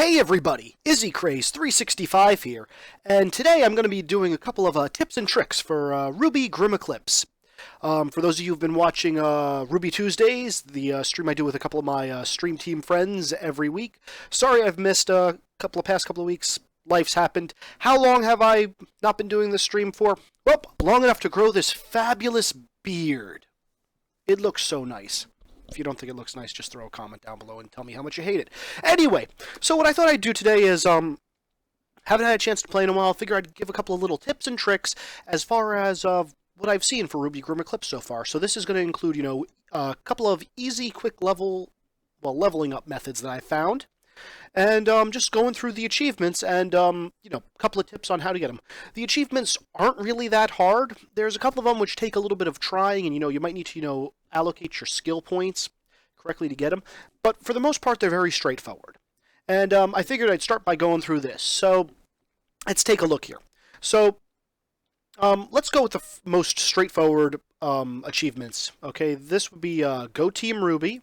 Hey everybody, Izzy Craze 365 here, and today I'm going to be doing a couple of tips and tricks for RWBY Grimm Eclipse. For those of you who've been watching RWBY Tuesdays, the stream I do with a couple of my stream team friends every week. Sorry I've missed a past couple of weeks. Life's happened. How long have I not been doing this stream for? Well, long enough to grow this fabulous beard. It looks so nice. If you don't think it looks nice, just throw a comment down below and tell me how much you hate it. Anyway, so what I thought I'd do today is, haven't had a chance to play in a while, figure I'd give a couple of little tips and tricks as far as what I've seen for RWBY Grimm Eclipse so far. So this is going to include, a couple of easy, quick leveling up methods that I found. And just going through the achievements and, a couple of tips on how to get them. The achievements aren't really that hard. There's a couple of them which take a little bit of trying, and, you might need to, allocate your skill points correctly to get them. But for the most part, they're very straightforward. And I figured I'd start by going through this. So let's take a look here. So let's go with the most straightforward achievements. Okay, this would be Go Team RWBY.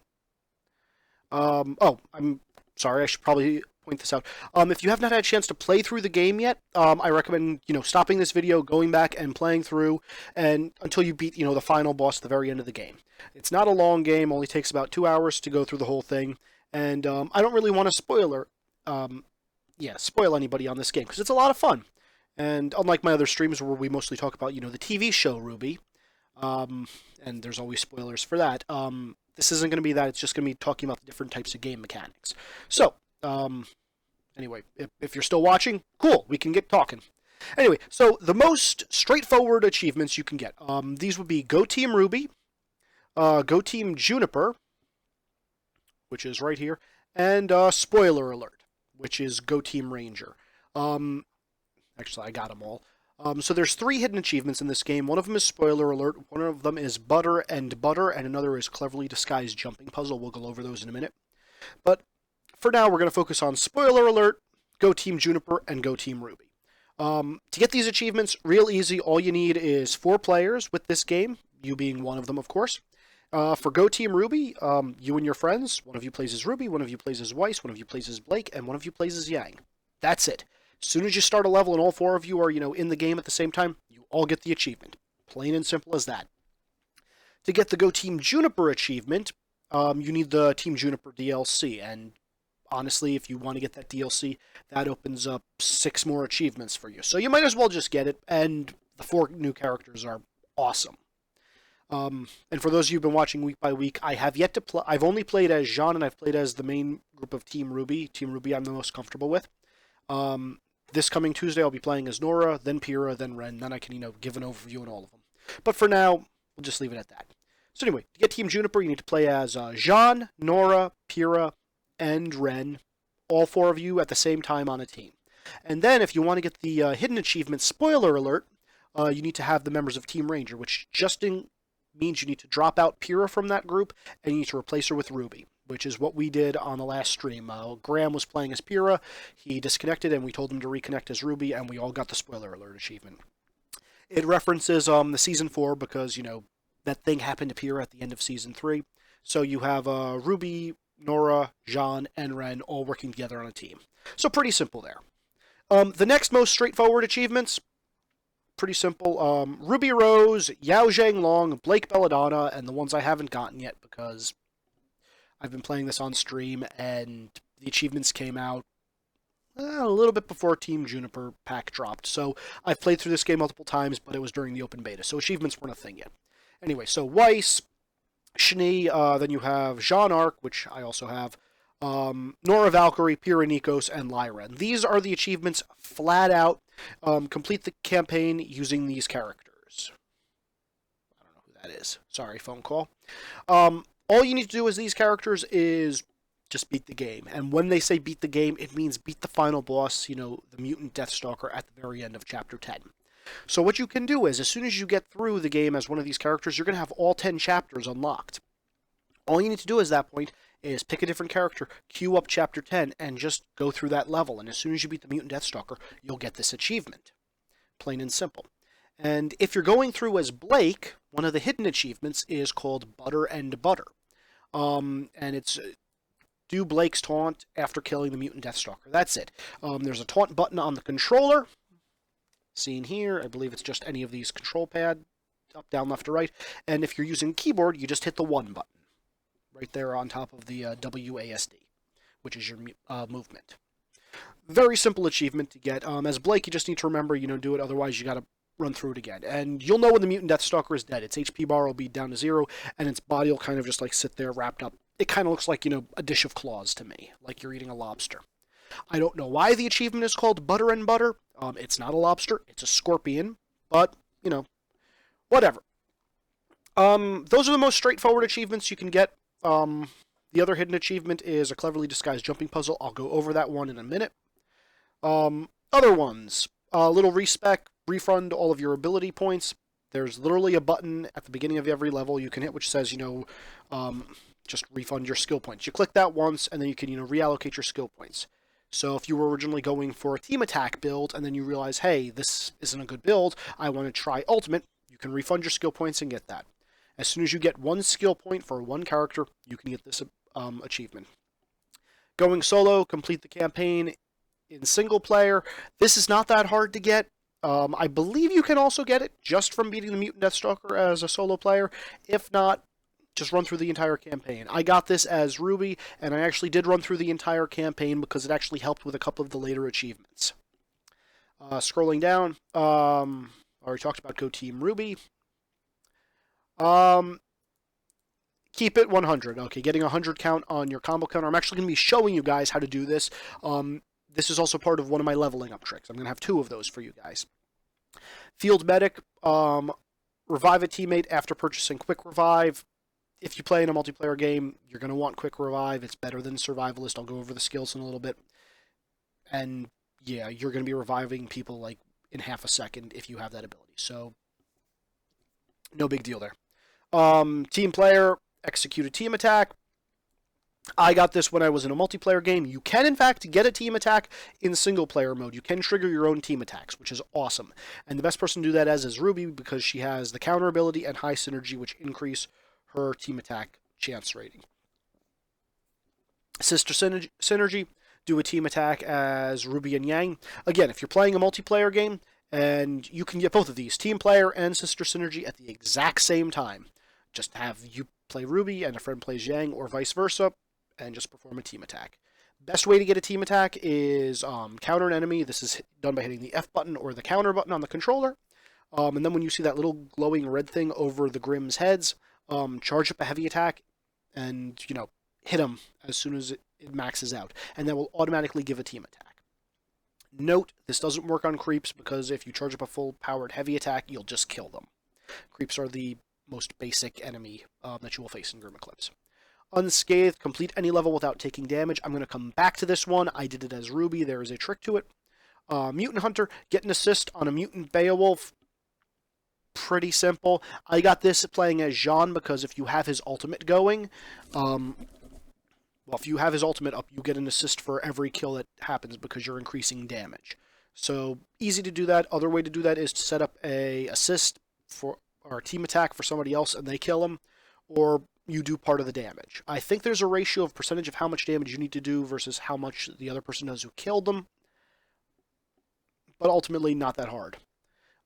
I'm sorry, I should probably point this out. If you have not had a chance to play through the game yet, I recommend, stopping this video, going back and playing through and until you beat, the final boss at the very end of the game. It's not a long game, only takes about 2 hours to go through the whole thing, and I don't really want to spoil anybody on this game, because it's a lot of fun. And unlike my other streams where we mostly talk about, the TV show RWBY, and there's always spoilers for that, this isn't going to be that. It's just going to be talking about the different types of game mechanics. So, anyway, if you're still watching, cool, we can get talking. Anyway, so the most straightforward achievements you can get. These would be Go Team RWBY, Go Team Juniper, which is right here, and Spoiler Alert, which is Go Team Ranger. Actually, I got them all. So there's 3 hidden achievements in this game. One of them is Spoiler Alert, one of them is Butter, and another is Cleverly Disguised Jumping Puzzle. We'll go over those in a minute. But for now, we're going to focus on Spoiler Alert, Go Team Juniper, and Go Team RWBY. To get these achievements, real easy. All you need is 4 players with this game, you being one of them, of course. For Go Team RWBY, you and your friends, one of you plays as RWBY, one of you plays as Weiss, one of you plays as Blake, and one of you plays as Yang. That's it. As soon as you start a level and all 4 of you are, in the game at the same time, you all get the achievement. Plain and simple as that. To get the Go Team Juniper achievement, you need the Team Juniper DLC, and honestly, if you want to get that DLC, that opens up 6 more achievements for you. So you might as well just get it, and the 4 new characters are awesome. And for those of you who've been watching week by week, I have yet to play. I've only played as Jean, and I've played as the main group of Team RWBY. Team RWBY I'm the most comfortable with. This coming Tuesday, I'll be playing as Nora, then Pyrrha, then Ren. Then I can, give an overview on all of them. But for now, we'll just leave it at that. So anyway, to get Team Juniper, you need to play as Jean, Nora, Pyrrha, and Ren. All 4 of you at the same time on a team. And then if you want to get the hidden achievement, Spoiler Alert, you need to have the members of Team Ranger, which means you need to drop out Pyrrha from that group, and you need to replace her with RWBY, which is what we did on the last stream. Graham was playing as Pyrrha, he disconnected, and we told him to reconnect as RWBY, and we all got the Spoiler Alert achievement. It references the Season 4 because, that thing happened to Pyrrha at the end of Season 3. So you have RWBY, Nora, Jean, and Ren all working together on a team. So pretty simple there. The next most straightforward achievements, pretty simple. Ruby Rose, Yao Zhang Long, Blake Belladonna, and the ones I haven't gotten yet because I've been playing this on stream, and the achievements came out a little bit before Team Juniper pack dropped. So I've played through this game multiple times, but it was during the open beta, so achievements weren't a thing yet. Anyway, so Weiss, Shni, then you have Jean Arc, which I also have, Nora Valkyrie, Pyrrha Nikos, and Lyra. And these are the achievements flat out. Complete the campaign using these characters. I don't know who that is. Sorry, phone call. All you need to do with these characters is just beat the game. And when they say beat the game, it means beat the final boss, the mutant Deathstalker at the very end of Chapter 10. So what you can do is, as soon as you get through the game as one of these characters, you're going to have all 10 chapters unlocked. All you need to do at that point is pick a different character, queue up Chapter 10, and just go through that level. And as soon as you beat the mutant Deathstalker, you'll get this achievement. Plain and simple. And if you're going through as Blake, one of the hidden achievements is called Butter. And it's do Blake's taunt after killing the mutant Deathstalker. That's it. There's a taunt button on the controller. Seen here, I believe it's just any of these control pad, up, down, left, or right. And if you're using keyboard, you just hit the 1 button. Right there on top of the WASD, which is your movement. Very simple achievement to get. As Blake, you just need to remember, do it, otherwise you gotta run through it again. And you'll know when the mutant Deathstalker is dead. Its HP bar will be down to 0, and its body will kind of just like sit there wrapped up. It kind of looks like, a dish of claws to me, like you're eating a lobster. I don't know why the achievement is called Butter and Butter. It's not a lobster, it's a scorpion, but, whatever. Those are the most straightforward achievements you can get. The other hidden achievement is a cleverly disguised jumping puzzle. I'll go over that one in a minute. Other ones. Little respec, refund all of your ability points. There's literally a button at the beginning of every level you can hit which says, just refund your skill points. You click that once, and then you can, reallocate your skill points. So if you were originally going for a team attack build, and then you realize, hey, this isn't a good build, I want to try ultimate, you can refund your skill points and get that. As soon as you get 1 skill point for 1 character, you can get this achievement. Going solo, complete the campaign in single player. This is not that hard to get. I believe you can also get it just from beating the Mutant Deathstalker as a solo player. If not, just run through the entire campaign. I got this as RWBY, and I actually did run through the entire campaign because it actually helped with a couple of the later achievements. Scrolling down, already talked about Go Team RWBY. Keep it 100. Okay, getting 100 count on your combo counter. I'm actually going to be showing you guys how to do this. This is also part of one of my leveling up tricks. I'm going to have 2 of those for you guys. Field Medic, revive a teammate after purchasing Quick Revive. If you play in a multiplayer game, you're going to want Quick Revive. It's better than Survivalist. I'll go over the skills in a little bit. And yeah, you're going to be reviving people like in half a second if you have that ability. So, no big deal there. Team player, execute a team attack. I got this when I was in a multiplayer game. You can, in fact, get a team attack in single player mode. You can trigger your own team attacks, which is awesome. And the best person to do that as is RWBY because she has the counter ability and high synergy, which increase her team attack chance rating. Sister Synergy, do a team attack as RWBY and Yang. Again, if you're playing a multiplayer game, and you can get both of these, Team Player and Sister Synergy, at the exact same time. Just have you play RWBY and a friend plays Yang, or vice versa, and just perform a team attack. Best way to get a team attack is counter an enemy. This is done by hitting the F button or the counter button on the controller. And then when you see that little glowing red thing over the Grimm's heads, charge up a heavy attack and, hit them as soon as it maxes out. And that will automatically give a team attack. Note, this doesn't work on creeps because if you charge up a full-powered heavy attack, you'll just kill them. Creeps are the most basic enemy that you will face in Grimm Eclipse. Unscathed, complete any level without taking damage. I'm going to come back to this one. I did it as RWBY. There is a trick to it. Mutant Hunter, get an assist on a Mutant Beowulf. Pretty simple. I got this playing as Jean because if you have his ultimate going, if you have his ultimate up, you get an assist for every kill that happens because you're increasing damage. So, easy to do that. Other way to do that is to set up a assist or a team attack for somebody else and they kill him, or you do part of the damage. I think there's a ratio of percentage of how much damage you need to do versus how much the other person does who killed them, but ultimately not that hard.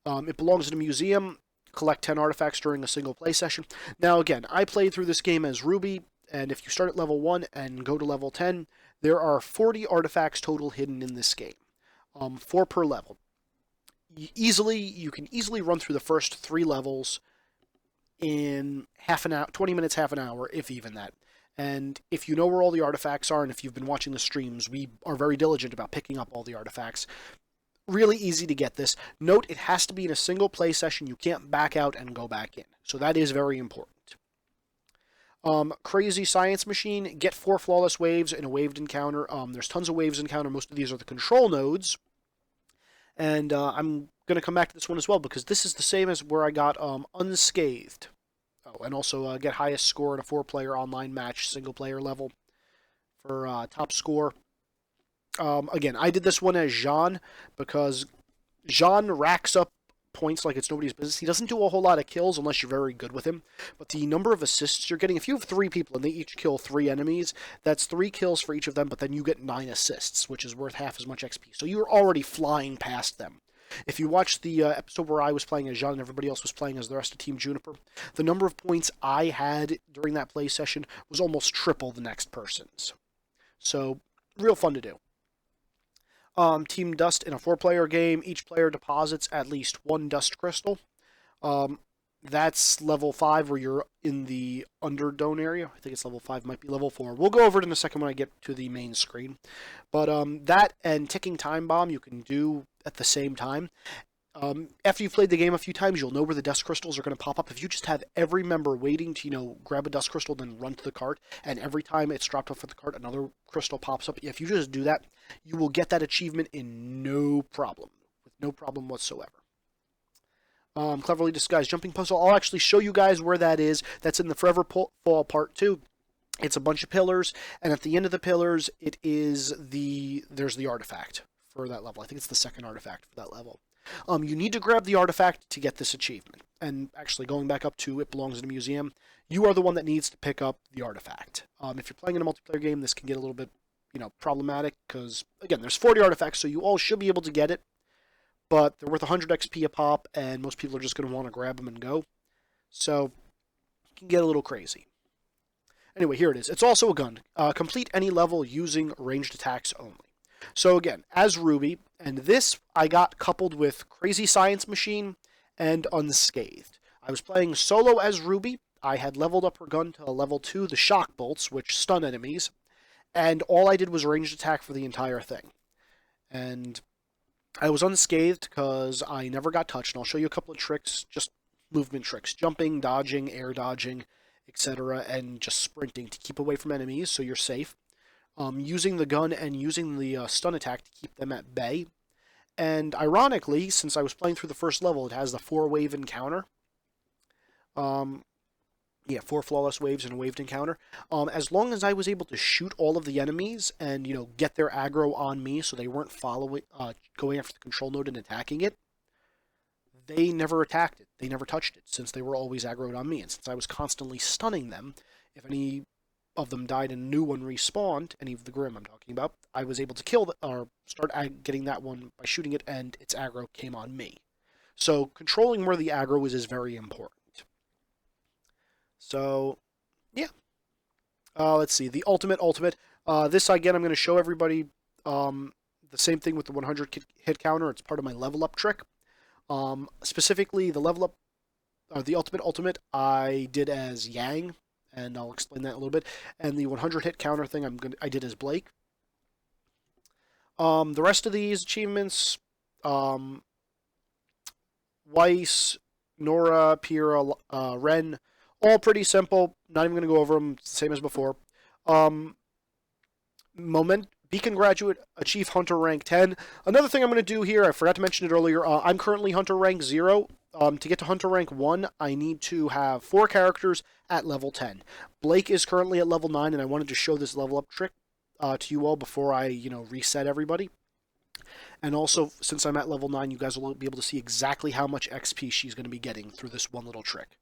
It belongs in a museum. Collect 10 artifacts during a single play session. Now again, I played through this game as RWBY, and if you start at level 1 and go to level 10, there are 40 artifacts total hidden in this game. 4 per level. You can easily run through the first 3 levels in half an hour, 20 minutes, half an hour, if even that. And if you know where all the artifacts are, and if you've been watching the streams, we are very diligent about picking up all the artifacts. Really easy to get this. Note, it has to be in a single play session. You can't back out and go back in. So that is very important. Crazy Science Machine. Get 4 flawless waves in a waved encounter. There's tons of waves encounter. Most of these are the control nodes. And I'm going to come back to this one as well because this is the same as where I got Unscathed. Oh, and also get highest score in a 4-player online match, single player level for top score. Again, I did this one as Jean because Jean racks up points like it's nobody's business. He doesn't do a whole lot of kills unless you're very good with him. But the number of assists you're getting, if you have 3 people and they each kill 3 enemies, that's 3 kills for each of them, but then you get 9 assists, which is worth half as much XP. So you're already flying past them. If you watch the episode where I was playing as Jean and everybody else was playing as the rest of Team Juniper, the number of points I had during that play session was almost triple the next person's. So, real fun to do. Team Dust in a 4-player game, each player deposits at least 1 dust crystal. That's level 5 where you're in the Underdome area. I think it's level 5, might be level 4. We'll go over it in a second when I get to the main screen. But that and Ticking Time Bomb you can do at the same time. After you've played the game a few times, you'll know where the dust crystals are going to pop up. If you just have every member waiting to, grab a dust crystal, then run to the cart, and every time it's dropped off at the cart, another crystal pops up. If you just do that, you will get that achievement in no problem, with no problem whatsoever. Cleverly Disguised Jumping Puzzle. I'll actually show you guys where that is. That's in the Forever Fall Part 2. It's a bunch of pillars, and at the end of the pillars, there's the artifact for that level. I think it's the second artifact for that level. You need to grab the artifact to get this achievement. And actually, going back up to It Belongs in a Museum, you are the one that needs to pick up the artifact. If you're playing in a multiplayer game, this can get a little bit, problematic, because, again, there's 40 artifacts, so you all should be able to get it. But they're worth 100 XP a pop, and most people are just going to want to grab them and go. So, it can get a little crazy. Anyway, here it is. It's also a gun. Complete any level using ranged attacks only. So again, as RWBY, and this I got coupled with Crazy Science Machine and Unscathed. I was playing solo as RWBY. I had leveled up her gun to level 2, the shock bolts, which stun enemies, and all I did was ranged attack for the entire thing. And I was unscathed because I never got touched, and I'll show you a couple of tricks, just movement tricks, jumping, dodging, air dodging, etc., and just sprinting to keep away from enemies so you're safe. Using the gun and using the stun attack to keep them at bay. And ironically, since I was playing through the first level, it has the 4-wave encounter. 4 flawless waves and a waved encounter. As long as I was able to shoot all of the enemies and, get their aggro on me so they weren't going after the control node and attacking it, they never attacked it. They never touched it, since they were always aggroed on me. And since I was constantly stunning them, if any of them died and a new one respawned, any of the Grimm I'm talking about, I was able to kill or start getting that one by shooting it, and its aggro came on me. So controlling where the aggro is very important. So, yeah. Let's see, the ultimate. This, again, I'm going to show everybody the same thing with the 100 hit counter. It's part of my level up trick. Specifically, the level up, the ultimate, I did as Yang, and I'll explain that a little bit. And the 100 hit counter thing I did as Blake. The rest of these achievements, Weiss, Nora, Pira, Ren, all pretty simple. Not even going to go over them. Same as before. Beacon Graduate, Achieve Hunter Rank 10. Another thing I'm going to do here, I forgot to mention it earlier, I'm currently Hunter Rank 0. To get to Hunter Rank 1, I need to have 4 characters at level 10. Blake is currently at level 9, and I wanted to show this level up trick to you all before I, reset everybody. And also, since I'm at level 9, you guys will be able to see exactly how much XP she's going to be getting through this one little trick.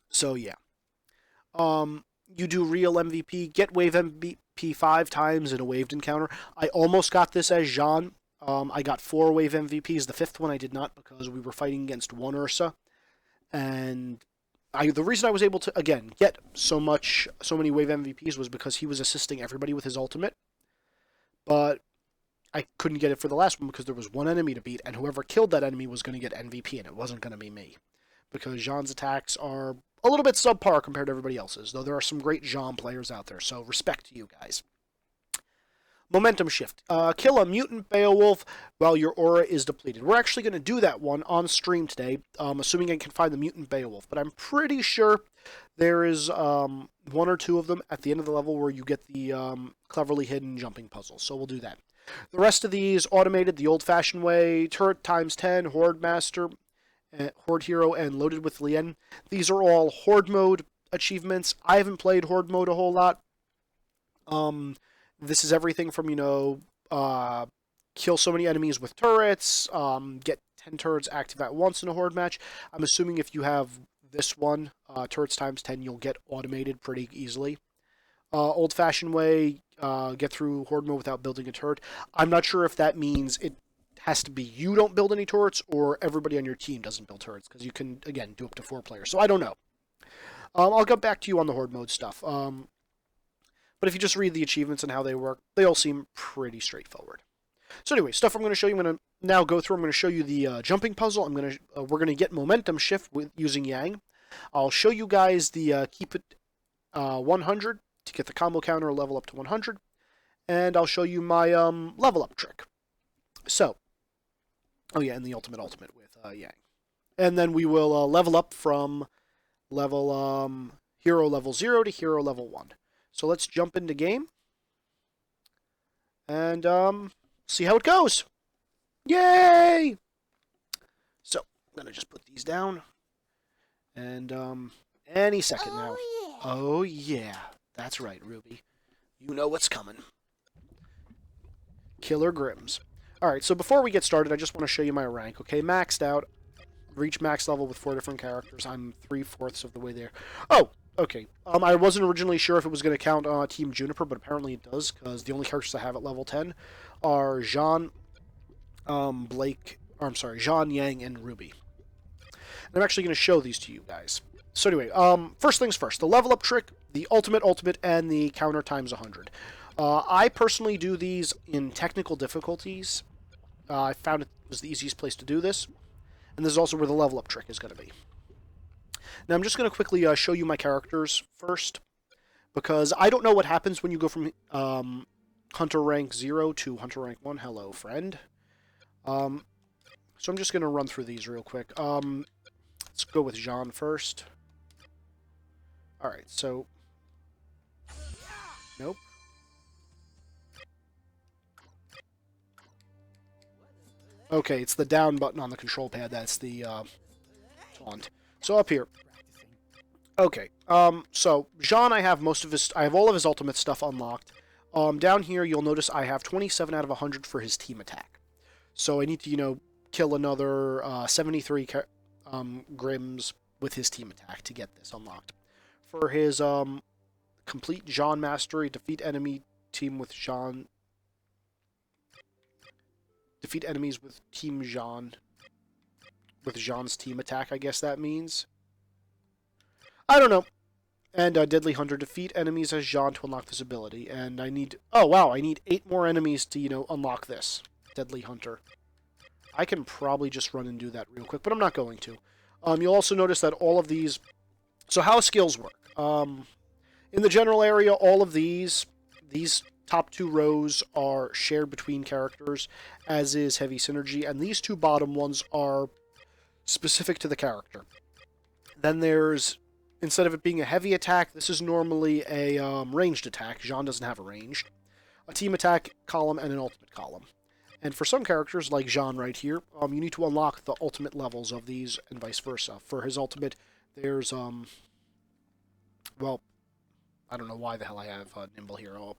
So, yeah. You do real MVP, get wave MVP 5 times in a waved encounter. I almost got this as Jean. I got 4 wave MVPs. The 5th one I did not, because we were fighting against one Ursa. And the reason I was able to, again, get so many wave MVPs was because he was assisting everybody with his ultimate. But I couldn't get it for the last one because there was one enemy to beat, and whoever killed that enemy was going to get MVP, and it wasn't going to be me. Because Jean's attacks are a little bit subpar compared to everybody else's, though there are some great Jean players out there, so respect to you guys. Momentum Shift. Kill a mutant Beowulf while your aura is depleted. We're actually going to do that one on stream today, assuming I can find the mutant Beowulf, but I'm pretty sure there is 1 or 2 of them at the end of the level where you get the cleverly hidden jumping puzzle, so we'll do that. The rest of these, automated the old-fashioned way, turret times 10, Horde Master, Horde Hero, and Loaded with Lien. These are all Horde mode achievements. I haven't played Horde mode a whole lot. This is everything from, kill so many enemies with turrets, get 10 turrets active at once in a horde match. I'm assuming if you have this one, turrets times 10, you'll get automated pretty easily. Old-fashioned way, get through horde mode without building a turret. I'm not sure if that means it has to be you don't build any turrets or everybody on your team doesn't build turrets, because you can, again, do up to 4 players. So I don't know. I'll get back to you on the horde mode stuff. But if you just read the achievements and how they work, they all seem pretty straightforward. So anyway, stuff I'm going to show you. I'm going to now go through. I'm going to show you the jumping puzzle. We're going to get momentum shift with using Yang. I'll show you guys the keep it 100 to get the combo counter level up to 100, and I'll show you my level up trick. So, oh yeah, and the ultimate with Yang, and then we will level up from level hero level 0 to hero level 1. So let's jump into game and see how it goes. Yay! So I'm gonna just put these down, and any second now. Yeah. Oh yeah, that's right, Ruby. You know what's coming. Killer Grimms. All right, so before we get started, I just want to show you my rank. Okay, maxed out. Reach max level with 4 different characters. I'm 3/4 of the way there. Oh, okay. I wasn't originally sure if it was going to count Team Juniper, but apparently it does, because the only characters I have at level 10 are Jean, Jean, Yang, and Ruby. And I'm actually going to show these to you guys. So anyway, first things first. The level up trick, the ultimate, and the counter times 100. I personally do these in technical difficulties. I found it was the easiest place to do this. And this is also where the level up trick is going to be. Now I'm just going to quickly show you my characters first, because I don't know what happens when you go from Hunter rank 0 to Hunter rank 1. Hello, friend. So I'm just going to run through these real quick. Let's go with Jean first. Alright, so... Nope. Okay, it's the down button on the control pad. That's the taunt. So up here. Okay. So Jean, I have all of his ultimate stuff unlocked. Down here, you'll notice I have 27 out of 100 for his team attack. So I need to, kill another 73 Grimms with his team attack to get this unlocked. For his complete Jean mastery, defeat enemy team with Jean. Defeat enemies with Team Jean. With Jean's team attack, I guess that means. I don't know. And Deadly Hunter. Defeat enemies as Jean to unlock this ability. And I need... Oh, wow. I need 8 more enemies to, unlock this. Deadly Hunter. I can probably just run and do that real quick, but I'm not going to. You'll also notice that all of these... So how skills work. In the general area, all of these top 2 rows are shared between characters, as is Heavy Synergy, and these 2 bottom ones are specific to the character. Then there's, instead of it being a heavy attack, this is normally a ranged attack. Jean doesn't have a ranged. A team attack column and an ultimate column. And for some characters, like Jean right here, you need to unlock the ultimate levels of these, and vice versa. For his ultimate, there's, well, I don't know why the hell I have Nimble Hero up.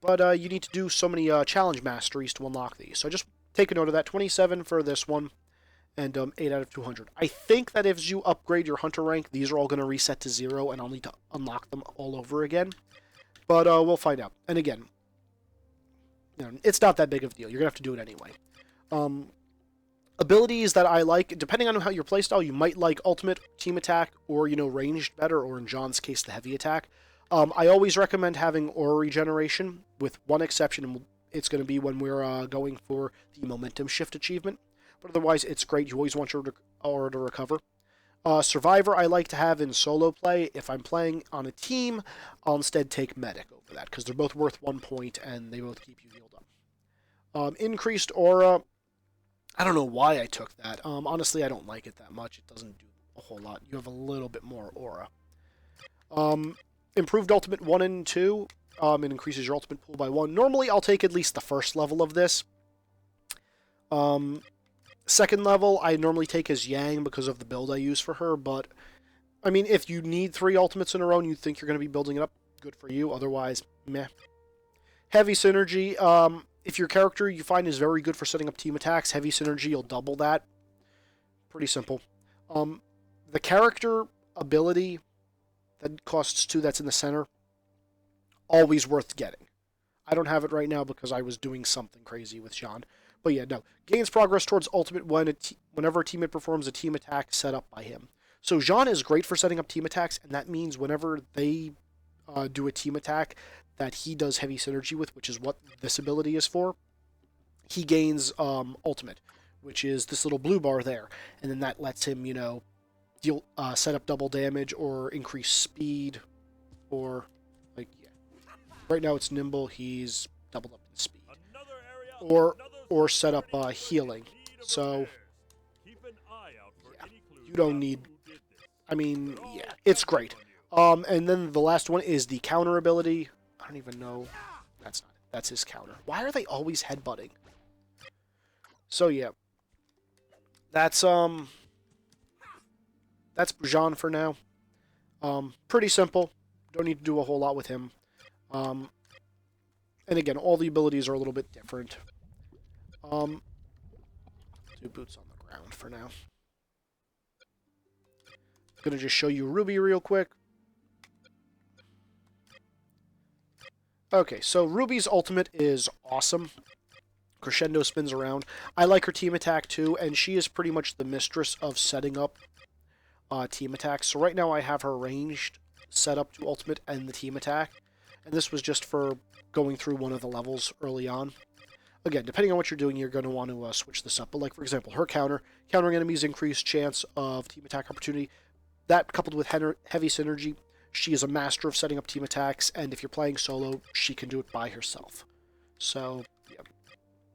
But you need to do so many challenge masteries to unlock these. So just take a note of that. 27 for this one, and 8 out of 200. I think that if you upgrade your Hunter rank, these are all going to reset to 0, and I'll need to unlock them all over again. But we'll find out. And again, it's not that big of a deal. You're going to have to do it anyway. Abilities that I like, depending on how your playstyle, you might like Ultimate, Team Attack, or, ranged better, or in John's case, the Heavy Attack. I always recommend having Aura Regeneration, with one exception, and it's going to be when we're going for the Momentum Shift achievement. But otherwise, it's great. You always want your Aura to recover. Survivor, I like to have in solo play. If I'm playing on a team, I'll instead take Medic over that, because they're both worth 1 point, and they both keep you healed up. Increased Aura, I don't know why I took that. Honestly, I don't like it that much. It doesn't do a whole lot. You have a little bit more Aura. Improved Ultimate 1 and 2. It increases your Ultimate pool by 1. Normally, I'll take at least the first level of this. Second level, I normally take as Yang because of the build I use for her, but, I mean, if you need 3 Ultimates in a row and you think you're going to be building it up, good for you. Otherwise, meh. Heavy Synergy, If your character you find is very good for setting up team attacks, heavy synergy, you'll double that. Pretty simple. The character ability that costs 2 that's in the center, always worth getting. I don't have it right now because I was doing something crazy with Jean. But yeah, no. Gains progress towards ultimate whenever a teammate performs a team attack set up by him. So Jean is great for setting up team attacks, and that means whenever they do a team attack that he does heavy synergy with, which is what this ability is for, he gains ultimate, which is this little blue bar there. And then that lets him, deal set up double damage or increase speed, or like, yeah. Right now it's nimble, he's doubled up in speed. Or set up healing. So yeah, you don't need, I mean, yeah, it's great. And then the last one is the counter ability. I don't even know. That's not it. That's his counter. Why are they always headbutting? So yeah. That's Jean for now. Pretty simple. Don't need to do a whole lot with him. And again, all the abilities are a little bit different. Do boots on the ground for now. I'm gonna just show you RWBY real quick. Okay, so RWBY's ultimate is awesome. Crescendo spins around. I like her team attack too, and she is pretty much the mistress of setting up team attacks. So right now I have her ranged set up to ultimate and the team attack. And this was just for going through one of the levels early on. Again, depending on what you're doing, you're going to want to switch this up. But like, for example, her countering enemies increased chance of team attack opportunity. That coupled with heavy synergy, she is a master of setting up team attacks. And if you're playing solo, she can do it by herself. So, yeah.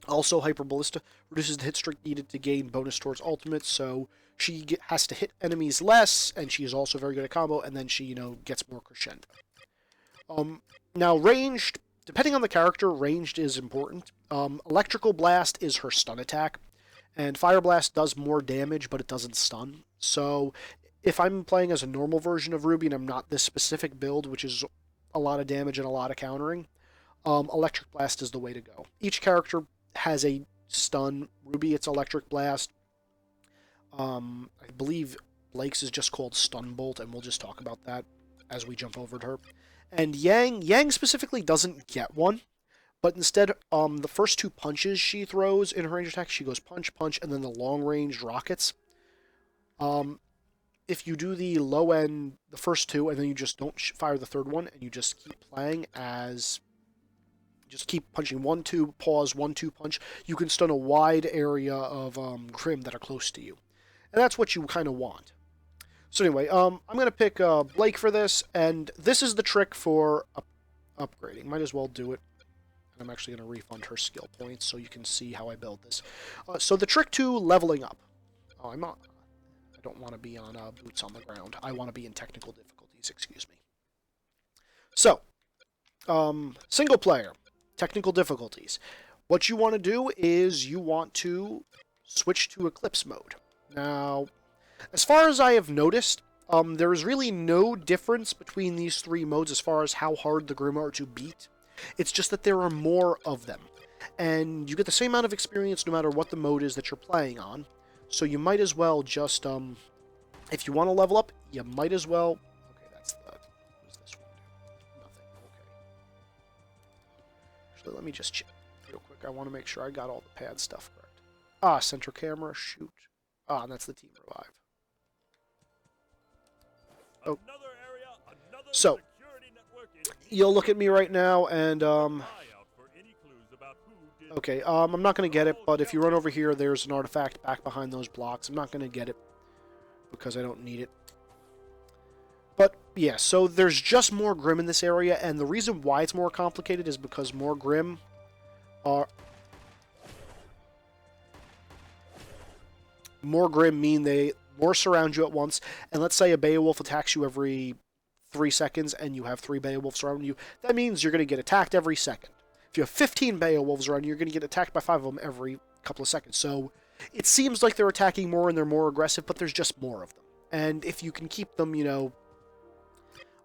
Also, Hyper Ballista reduces the hit streak needed to gain bonus towards ultimate. So she has to hit enemies less, and she is also very good at combo. And then she, gets more crescendo. Now, ranged, depending on the character, ranged is important. Electrical Blast is her stun attack, and Fire Blast does more damage, but it doesn't stun. So, if I'm playing as a normal version of RWBY and I'm not this specific build, which is a lot of damage and a lot of countering, Electric Blast is the way to go. Each character has a stun. RWBY, it's Electric Blast. I believe Blake's is just called Stun Bolt, and we'll just talk about that as we jump over to her. And Yang specifically doesn't get one, but instead, the first 2 punches she throws in her range attack, she goes punch, punch, and then the long-range rockets. If you do the low end, the first 2, and then you just don't fire the third one, and you just keep playing as, just keep punching 1, 2, pause, 1, 2, punch, you can stun a wide area of Grimm that are close to you. And that's what you kind of want. So anyway, I'm going to pick Blake for this, and this is the trick for upgrading. Might as well do it. I'm actually going to refund her skill points so you can see how I build this. So the trick to leveling up. Oh, I don't want to be on boots on the ground. I want to be in technical difficulties, excuse me. So, single player, technical difficulties. What you want to do is you want to switch to Eclipse mode. Now, as far as I have noticed, there is really no difference between these 3 modes as far as how hard the Grimm are to beat. It's just that there are more of them. And you get the same amount of experience no matter what the mode is that you're playing on. So you might as well just, if you want to level up, you might as well... Okay, that's the... What does this one do? Nothing. Okay. Actually, let me just check real quick. I want to make sure I got all the pad stuff correct. Ah, center camera, shoot. Ah, and that's the team revive. Oh. So, you'll look at me right now, and, okay, I'm not going to get it, but if you run over here, there's an artifact back behind those blocks. I'm not going to get it, because I don't need it. But, yeah, so there's just more Grimm in this area, and the reason why it's more complicated is because more Grimm are... More Grimm mean they more surround you at once, and let's say a Beowulf attacks you every 3 seconds, and you have 3 Beowulfs around you, that means you're going to get attacked every second. If you have 15 Beowulfs around you, you're going to get attacked by 5 of them every couple of seconds. So it seems like they're attacking more and they're more aggressive, but there's just more of them. And if you can keep them,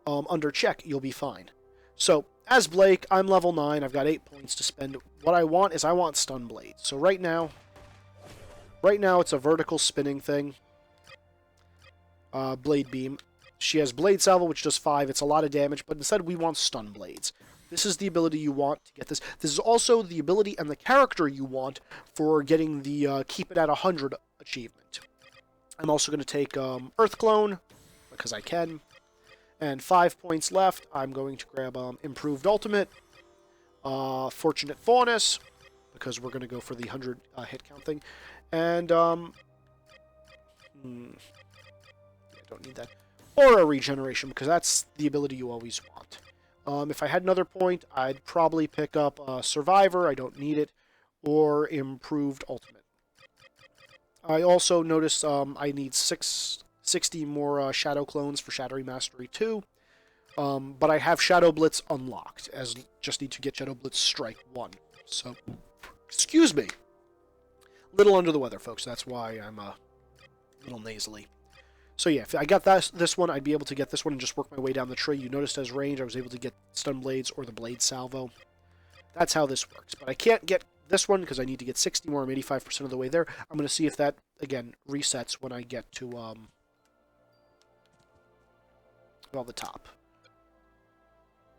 under check, you'll be fine. So as Blake, I'm level 9. I've got 8 points to spend. What I want is Stun Blades. So right now it's a vertical spinning thing. Blade Beam. She has Blade Salvo, which does 5. It's a lot of damage, but instead we want Stun Blades. This is the ability you want to get this. This is also the ability and the character you want for getting the Keep It at 100 achievement. I'm also going to take Earth Clone, because I can. And 5 points left. I'm going to grab Improved Ultimate, Fortunate Faunus, because we're going to go for the 100 hit count thing. And, I don't need that. Aura Regeneration, because that's the ability you always want. If I had another point, I'd probably pick up Survivor. I don't need it. Or Improved Ultimate. I also noticed I need 60 more Shadow Clones for Shadow Mastery 2. But I have Shadow Blitz unlocked, as just need to get Shadow Blitz Strike 1. So, excuse me. Little under the weather, folks. That's why I'm a little nasally. So yeah, if I got this one, I'd be able to get this one and just work my way down the tree. You noticed as range, I was able to get Stun Blades or the Blade Salvo. That's how this works. But I can't get this one because I need to get 60 more. I'm 85% of the way there. I'm going to see if that, again, resets when I get to, well, the top.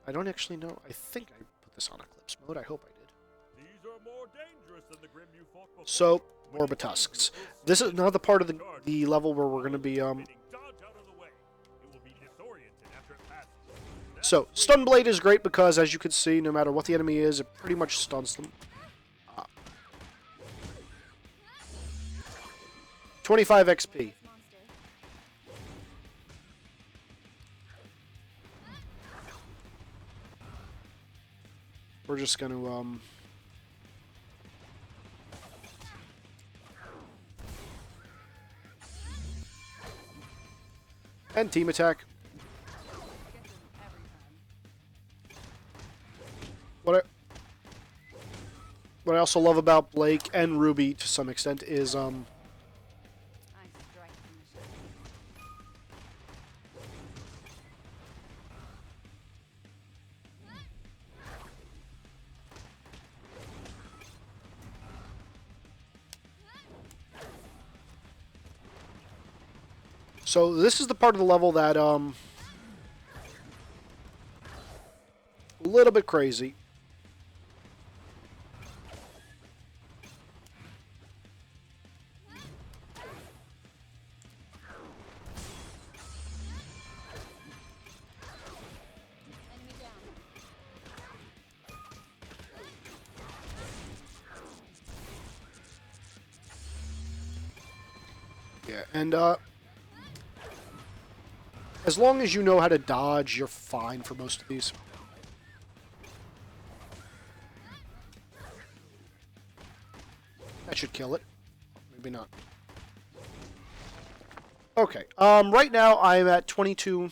I don't actually know. I think I put this on Eclipse mode. I hope I did. These are more dangerous than the Grimm you fought before. So, Morbitusks. This is another part of the level where we're going to be, So, Stun Blade is great because, as you can see, no matter what the enemy is, it pretty much stuns them. 25 XP. We're just going to, and team attack. What I also love about Blake and RWBY to some extent is so this is the part of the level that a little bit crazy. Yeah, and as long as you know how to dodge, you're fine for most of these. That should kill it. Maybe not. Okay, right now I'm at 22.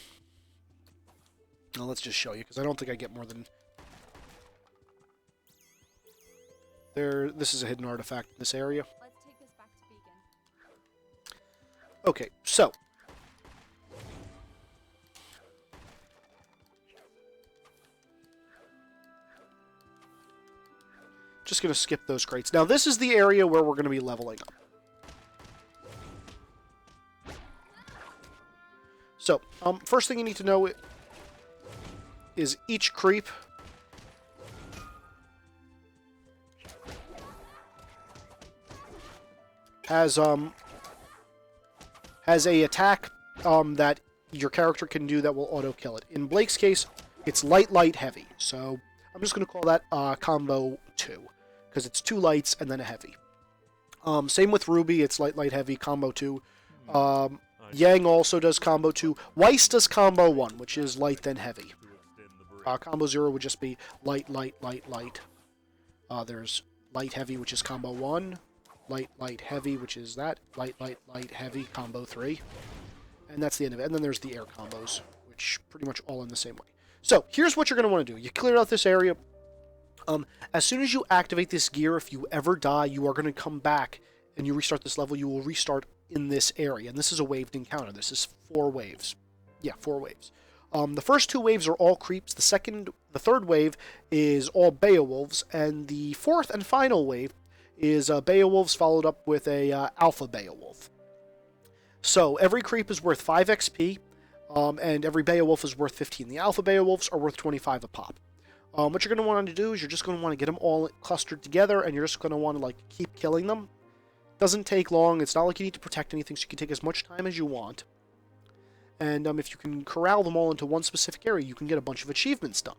Now let's just show you, because I don't think I get more than... This is a hidden artifact in this area. Let's take this back to Beacon. Okay, so... Just going to skip those crates. Now, this is the area where we're going to be leveling up. So, first thing you need to know is each creep has a attack that your character can do that will auto kill it. In Blake's case, it's light, light, heavy. So I'm just going to call that combo 2 because it's 2 lights and then a heavy. Same with RWBY, it's light, light, heavy, combo 2. Yang also does combo 2. Weiss does combo 1, which is light then heavy. Combo 0 would just be light, light, light, light. There's light, heavy, which is combo 1. Light, light, heavy, which is that. Light, light, light, heavy, combo 3. And that's the end of it. And then there's the air combos, which pretty much all in the same way. So, here's what you're going to want to do. You clear out this area. As soon as you activate this gear, if you ever die, you are going to come back and you restart this level. You will restart in this area. And this is a waved encounter. This is 4 waves. Yeah, 4 waves. The first 2 waves are all creeps. The The third wave is all Beowulfs, and the fourth and final wave is Beowulfs followed up with a Alpha Beowulf. So every creep is worth 5 XP, and every Beowulf is worth 15. The Alpha Beowulfs are worth 25 a pop. What you're going to want to do is you're just going to want to get them all clustered together, and you're just going to want to like keep killing them. Doesn't take long. It's not like you need to protect anything, so you can take as much time as you want. And if you can corral them all into one specific area, you can get a bunch of achievements done,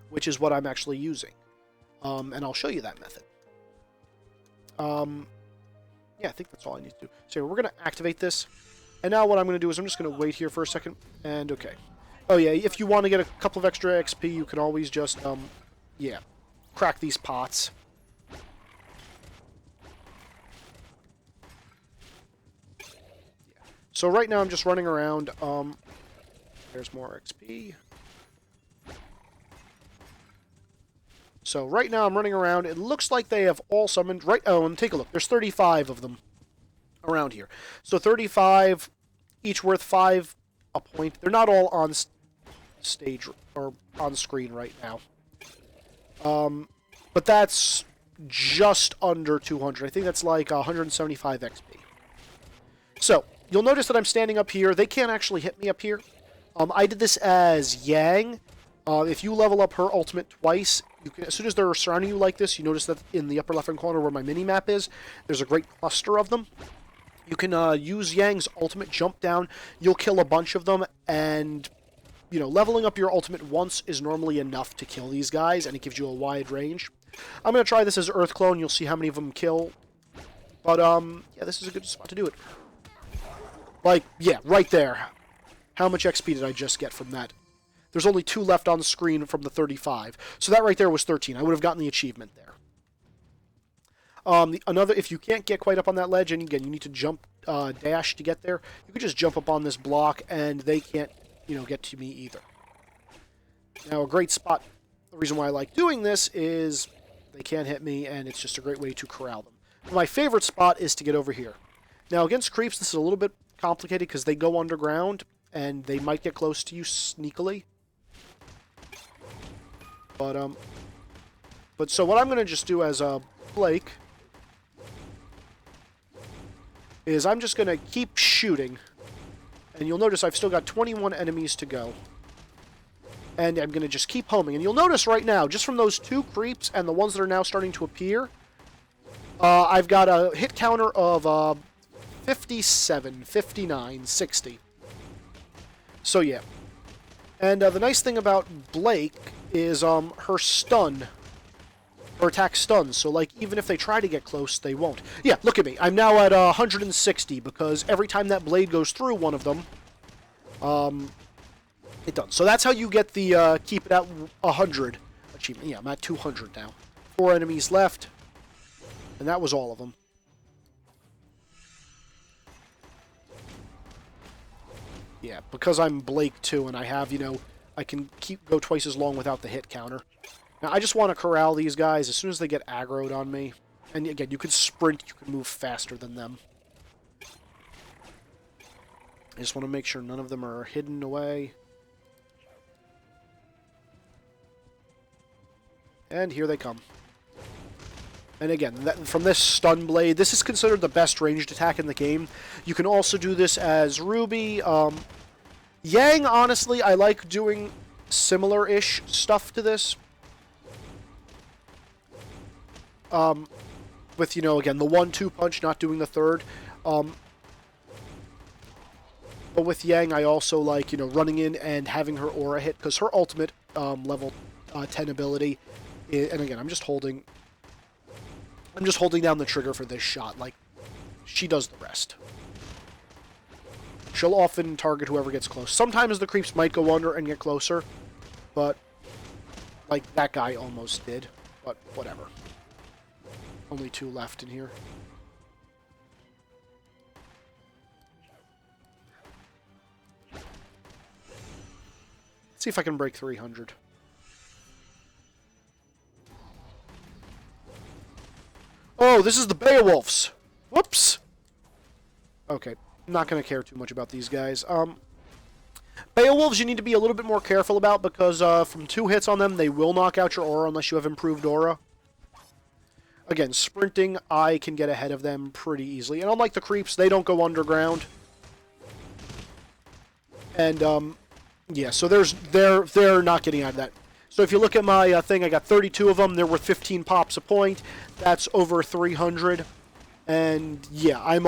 which is what I'm actually using. And I'll show you that method. Yeah, I think that's all I need to do. So we're going to activate this. And now what I'm going to do is I'm just going to wait here for a second. And okay. Oh yeah, if you want to get a couple of extra XP, you can always just, yeah, crack these pots. So right now I'm just running around. There's more XP. So right now I'm running around. It looks like they have all summoned. Right. Oh, and take a look. There's 35 of them around here. So 35, each worth 5 a point. They're not all on stage or on screen right now. But that's just under 200. I think that's like 175 XP. So you'll notice that I'm standing up here. They can't actually hit me up here. I did this as Yang. If you level up her ultimate twice, you can, as soon as they're surrounding you like this, you notice that in the upper left-hand corner where my mini-map is, there's a great cluster of them. You can use Yang's ultimate, jump down, you'll kill a bunch of them, and, you know, leveling up your ultimate once is normally enough to kill these guys, and it gives you a wide range. I'm going to try this as Earth Clone, you'll see how many of them kill. But, yeah, this is a good spot to do it. Like, yeah, right there. How much XP did I just get from that? There's only 2 left on the screen from the 35. So that right there was 13. I would have gotten the achievement there. If you can't get quite up on that ledge, and again, you need to jump, dash to get there, you can just jump up on this block, and they can't, you know, get to me either. Now, a great spot, the reason why I like doing this is they can't hit me, and it's just a great way to corral them. But my favorite spot is to get over here. Now, against creeps, this is a little bit complicated because they go underground, and they might get close to you sneakily. But so what I'm going to just do as Blake is I'm just going to keep shooting. And you'll notice I've still got 21 enemies to go. And I'm going to just keep homing. And you'll notice right now, just from those 2 creeps and the ones that are now starting to appear, I've got a hit counter of 57, 59, 60. So yeah. And the nice thing about Blake is her stun. Her attack stuns, so like even if they try to get close, they won't. Yeah, look at me. I'm now at 160 because every time that blade goes through one of them, it does. So that's how you get the keep it at 100 achievement. Yeah, I'm at 200 now. 4 enemies left, and that was all of them. Yeah, because I'm Blake too, and I have, you know, I can go twice as long without the hit counter. Now, I just want to corral these guys as soon as they get aggroed on me. And again, you can sprint, you can move faster than them. I just want to make sure none of them are hidden away. And here they come. And again, from this stun blade, this is considered the best ranged attack in the game. You can also do this as RWBY. Yang, honestly, I like doing similar-ish stuff to this. With, you know, again, the 1-2 punch, not doing the third. But with Yang, I also like, you know, running in and having her aura hit, because her ultimate level 10 ability, and again, I'm just holding down the trigger for this shot. Like, she does the rest. She'll often target whoever gets close. Sometimes the creeps might go under and get closer, but, like, that guy almost did. But, whatever. Only 2 left in here. Let's see if I can break 300. Oh, this is the Beowulfs! Whoops! Okay, I'm not going to care too much about these guys. Beowulfs you need to be a little bit more careful about because from 2 hits on them, they will knock out your aura unless you have improved aura. Again, sprinting, I can get ahead of them pretty easily. And unlike the creeps, they don't go underground. And, yeah, so they're not getting out of that. So if you look at my thing, I got 32 of them. They're worth 15 pops a point. That's over 300. And, yeah, I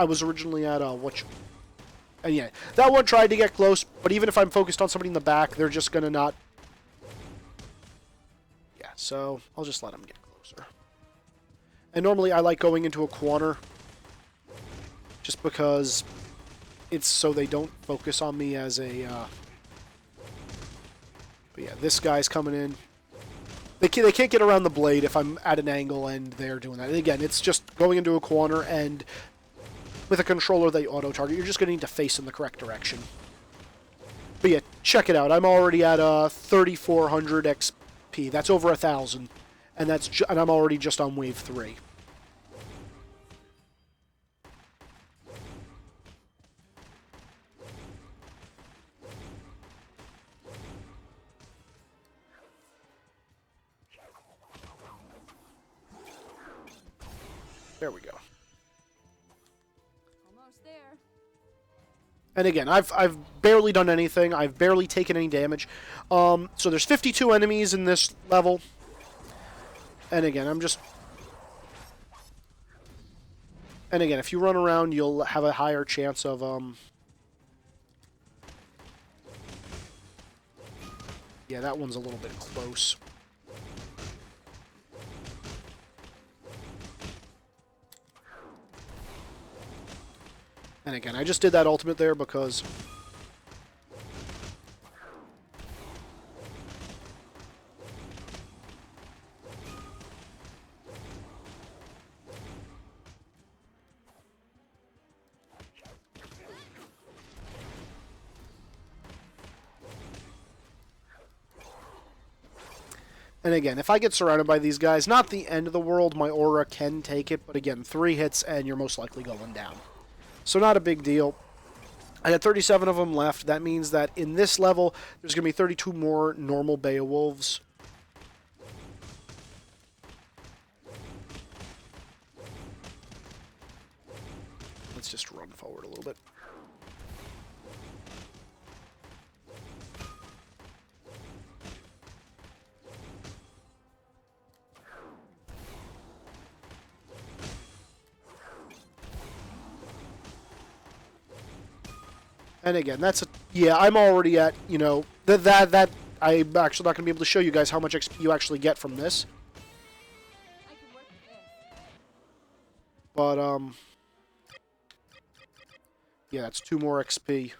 was originally at, and yeah, that one tried to get close, but even if I'm focused on somebody in the back, they're just gonna not... Yeah, so I'll just let them get closer. And normally I like going into a corner, just because it's so they don't focus on me as a... But yeah, this guy's coming in. They can't get around the blade if I'm at an angle and they're doing that. And again, it's just going into a corner, and with a controller they auto-target. You're just going to need to face in the correct direction. But yeah, check it out. I'm already at 3,400 XP. That's over 1,000. And and I'm already just on wave 3. There we go. Almost there. And again, I've barely done anything. I've barely taken any damage. So there's 52 enemies in this level. And again, And again, if you run around, you'll have a higher chance of, Yeah, that one's a little bit close. And again, I just did that ultimate there because... And again, if I get surrounded by these guys, not the end of the world, my aura can take it, but again, 3 hits and you're most likely going down. So not a big deal. I got 37 of them left. That means that in this level, there's going to be 32 more normal Beowulfs. Let's just run forward a little bit. And again, that's a... Yeah, I'm already at, you know... That I'm actually not going to be able to show you guys how much XP you actually get from this. I can work with this. But, yeah, that's 2 more XP.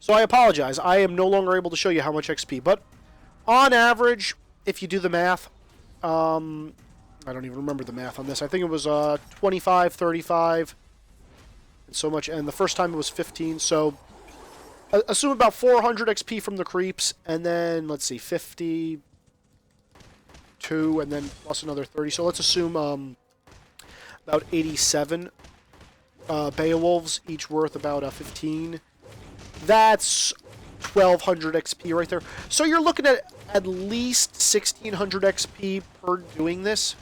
So I apologize. I am no longer able to show you how much XP, but on average, if you do the math, I don't even remember the math on this. I think it was 25, 35, and so much. And the first time it was 15. So assume about 400 XP from the creeps, and then let's see, 52, and then plus another 30. So let's assume about 87 Beowulfs, each worth about 15. That's 1,200 XP right there. So you're looking at least 1,600 XP per doing this.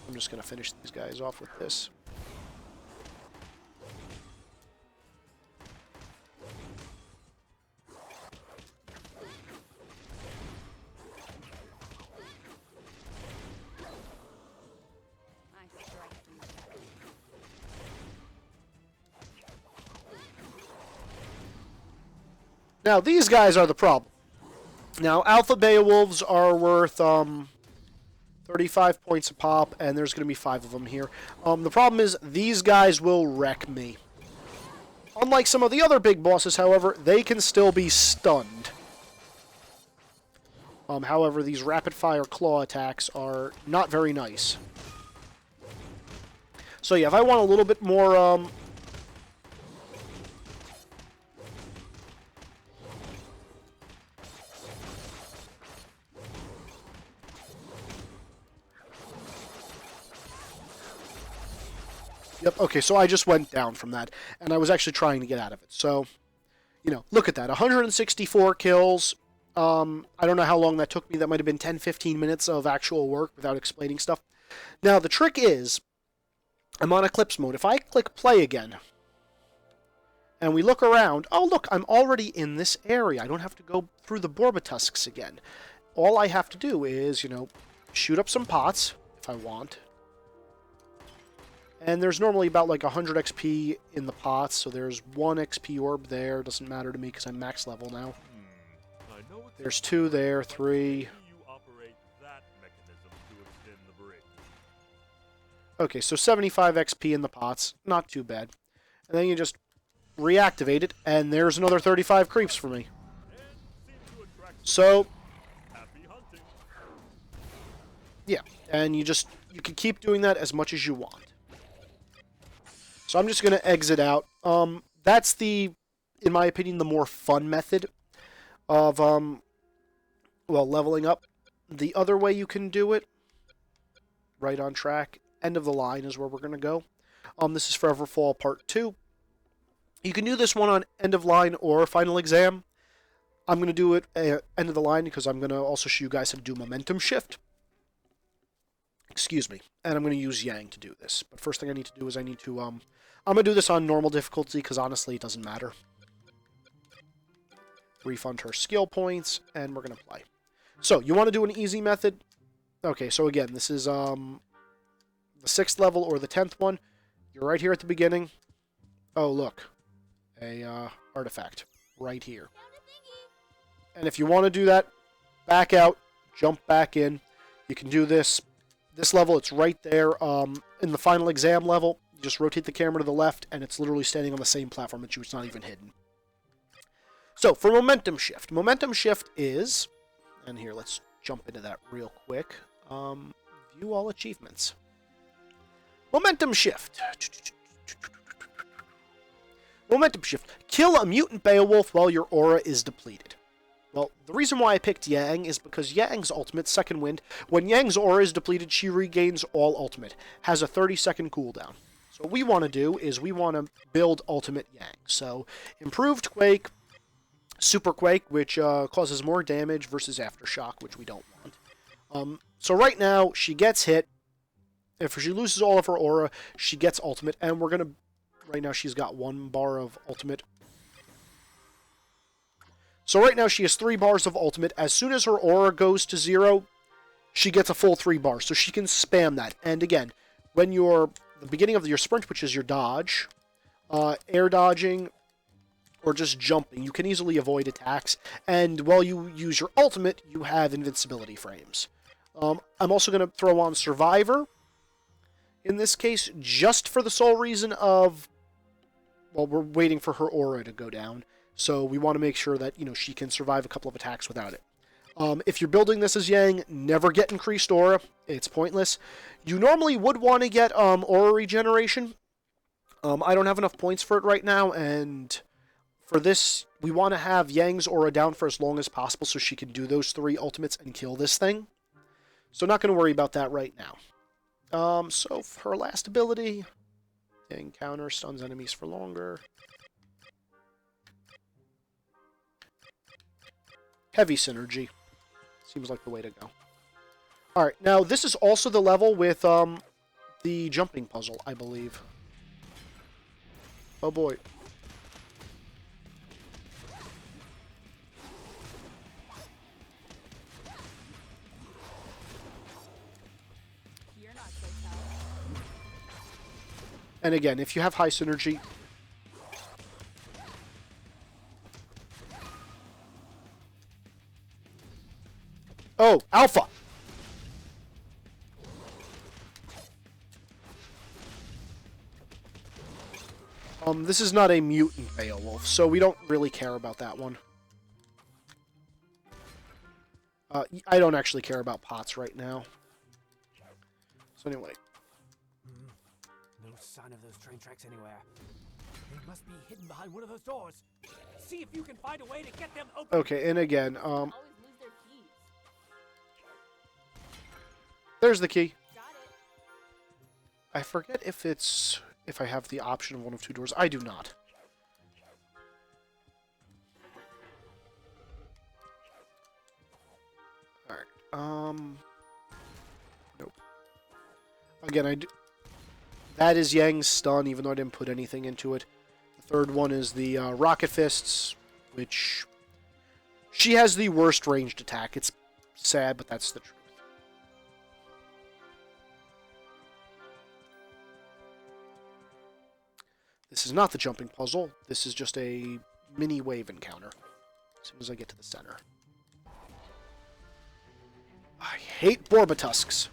I'm just going to finish these guys off with this. I strike them. Now, these guys are the problem. Now, Alpha Beowulfs are worth 35 points a pop, and there's going to be 5 of them here. The problem is, these guys will wreck me. Unlike some of the other big bosses, however, they can still be stunned. However, these rapid-fire claw attacks are not very nice. So yeah, if I want a little bit more... Yep, okay, so I just went down from that, and I was actually trying to get out of it. So, you know, look at that. 164 kills. I don't know how long that took me. That might have been 10, 15 minutes of actual work without explaining stuff. Now, the trick is, I'm on Eclipse mode. If I click play again, and we look around, oh, look, I'm already in this area. I don't have to go through the Borbatusks again. All I have to do is, you know, shoot up some pots, if I want. And there's normally about like 100 XP in the pots, so there's 1 XP orb there. Doesn't matter to me because I'm max level now. There's 2 there, 3. Okay, so 75 XP in the pots. Not too bad. And then you just reactivate it, and there's another 35 creeps for me. So, yeah, and you can keep doing that as much as you want. So I'm just going to exit out. That's in my opinion, the more fun method of, well, leveling up. The other way you can do it, right on track, end of the line is where we're going to go. This is Forever Fall Part 2. You can do this one on end of line or final exam. I'm going to do it at end of the line because I'm going to also show you guys how to do momentum shift. Excuse me. And I'm going to use Yang to do this. But first thing I need to do is I need to, I'm going to do this on normal difficulty because honestly it doesn't matter. Refund her skill points, and we're going to play. So, you want to do an easy method? Okay, so again, this is the 6th level or the 10th one. You're right here at the beginning. Oh, look. A artifact right here. And if you want to do that, back out, jump back in. You can do this. This level, it's right there. In the final exam level, you just rotate the camera to the left, and it's literally standing on the same platform that you. It's not even hidden. So, for momentum shift is, and here, let's jump into that real quick. View all achievements. Momentum shift. Momentum shift. Kill a mutant Beowulf while your aura is depleted. Well, the reason why I picked Yang is because Yang's ultimate, Second Wind, when Yang's aura is depleted, she regains all ultimate. Has a 30-second cooldown. So what we want to do is we want to build ultimate Yang. So, improved Quake, Super Quake, which causes more damage versus Aftershock, which we don't want. So right now, she gets hit. If she loses all of her aura, she gets ultimate, and we're going to... Right now, she's got 1 bar of ultimate. So right now, she has 3 bars of ultimate. As soon as her aura goes to 0, she gets a full 3 bars. So she can spam that. And again, when you're... The beginning of your sprint, which is your dodge, air dodging, or just jumping, you can easily avoid attacks. And while you use your ultimate, you have invincibility frames. I'm also going to throw on Survivor. In this case, just for the sole reason of... Well, we're waiting for her aura to go down. So we want to make sure that, you know, she can survive a couple of attacks without it. If you're building this as Yang, never get increased aura. It's pointless. You normally would want to get aura regeneration. I don't have enough points for it right now, and for this, we want to have Yang's aura down for as long as possible so she can do those 3 ultimates and kill this thing. So not going to worry about that right now. So for her last ability, Encounter stuns enemies for longer. Heavy synergy. Seems like the way to go. Alright, now this is also the level with the jumping puzzle, I believe. Oh boy. You're not so tough. And again, if you have high synergy... Oh, Alpha! This is not a mutant Beowulf, so we don't really care about that one. I don't actually care about pots right now. So anyway. No sign of those train tracks anywhere. They must be hidden behind one of those doors. See if you can find a way to get them open. Okay, and again, Always lose their keys. there's the key. Got it. I forget if it's if I have the option of one of two doors. I do not. Alright, nope. Again, that is Yang's stun, even though I didn't put anything into it. The third one is the Rocket Fists, which... She has the worst ranged attack. It's sad, but that's the truth. This is not the jumping puzzle. This is just a mini wave encounter. As soon as I get to the center. I hate Borbatusks.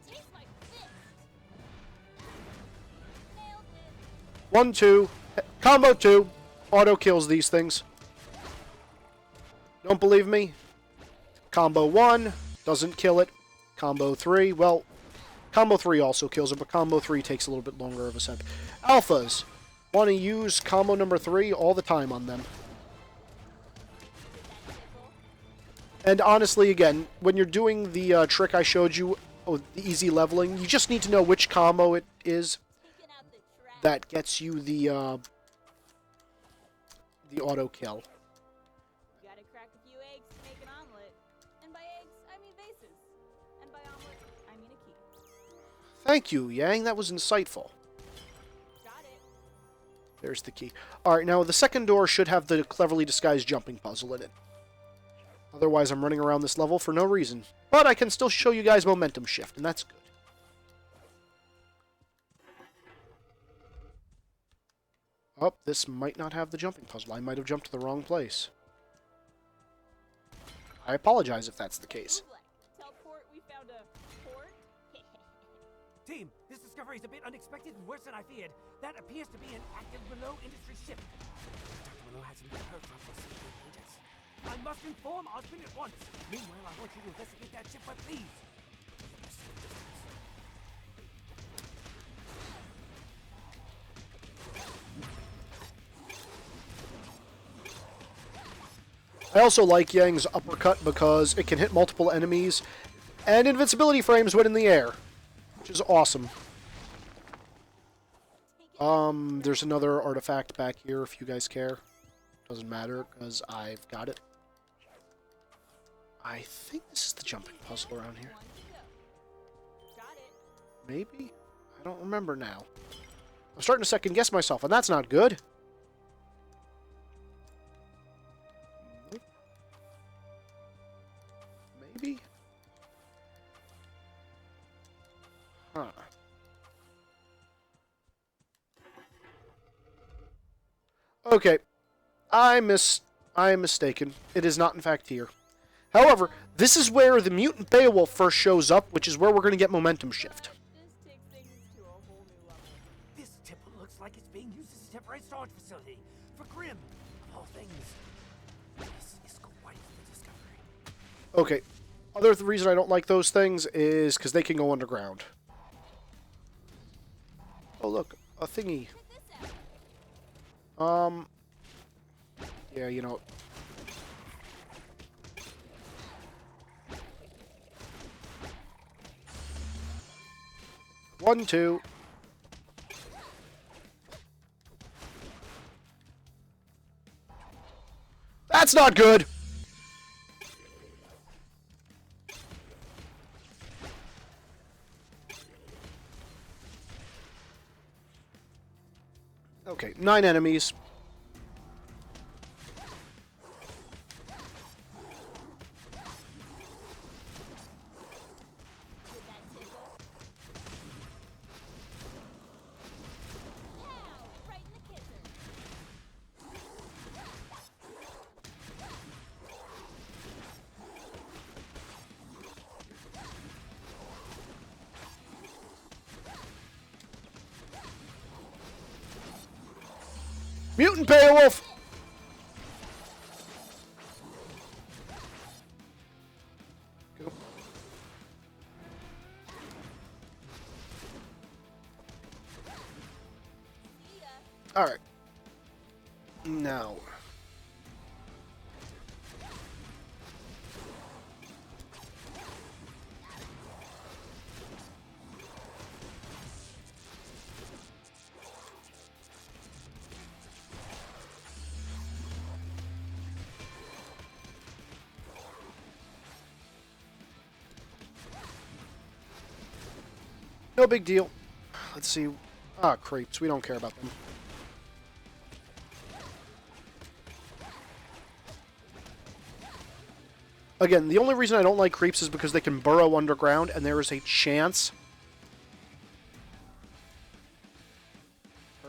Taste my fist. Nailed it. 1, 2. Combo 2. Auto kills these things. Don't believe me? Combo 1. Doesn't kill it. Combo 3. Well, Combo 3 also kills it, but Combo 3 takes a little bit longer of a sec. Alphas. Want to use combo number 3 all the time on them. And honestly, again, when you're doing the trick I showed you, the easy leveling, you just need to know which combo it is Taking out the trash. that gets you the auto kill. You gotta crack a few eggs to make an omelet. And by eggs, I mean vases. And by omelet, I mean a key. Thank you, Yang. That was insightful. Got it. There's the key. Alright, now the second door should have the cleverly disguised jumping puzzle in it. Otherwise, I'm running around this level for no reason. But I can still show you guys momentum shift, and that's good. Oh, this might not have the jumping puzzle. I might have jumped to the wrong place. I apologize if that's the case. Oobleck. Tell Port we found a port. Team, this discovery is a bit unexpected and worse than I feared. That appears to be an active below industry ship. Dr. Below hasn't been hurt from this agents. I must inform Osmond at once. Meanwhile, I want you to investigate that ship, but please. I also like Yang's uppercut because it can hit multiple enemies, and invincibility frames when in the air, which is awesome. There's another artifact back here if you guys care. Doesn't matter, because I've got it. I think this is the jumping puzzle around here. One to go. Got it. Maybe? I don't remember now. I'm starting to second guess myself, and that's not good. Nope. Maybe? Huh. Okay. I am mistaken. It is not, in fact, here. However, this is where the mutant Beowulf first shows up, which is where we're going to get momentum shift. This takes things to a whole new level. This temple looks like it's being used as a temporary storage facility for Grimm, of all things. This is quite the discovery. Okay. Other reason I don't like those things is because they can go underground. Oh, look. A thingy. Check this out. Yeah, you know... One, two. That's not good! Okay, 9 enemies. Did that tickle? Pow! Right in the kisser. Mutant Beowulf! Now. No big deal. Let's see. Ah, creeps. We don't care about them. Again, the only reason I don't like creeps is because they can burrow underground, and there is a chance...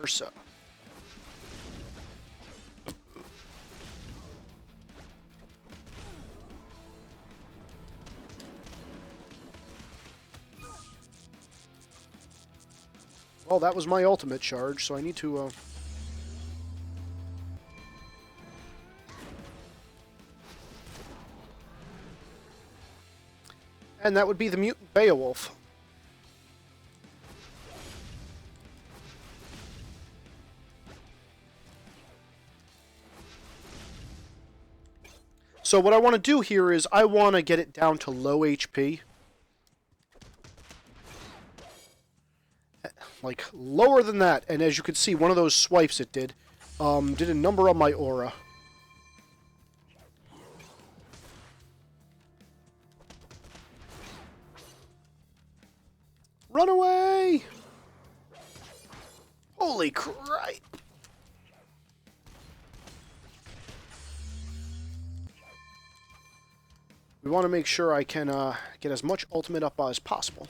Ursa. Well, that was my ultimate charge, so I need to, And that would be the mutant Beowulf. So what I want to do here is I want to get it down to low HP. Like, lower than that. And as you can see, one of those swipes it did a number on my aura. Run away! Holy Christ! We want to make sure I can get as much ultimate up as possible.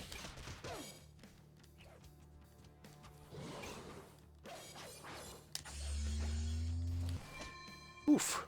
Oof.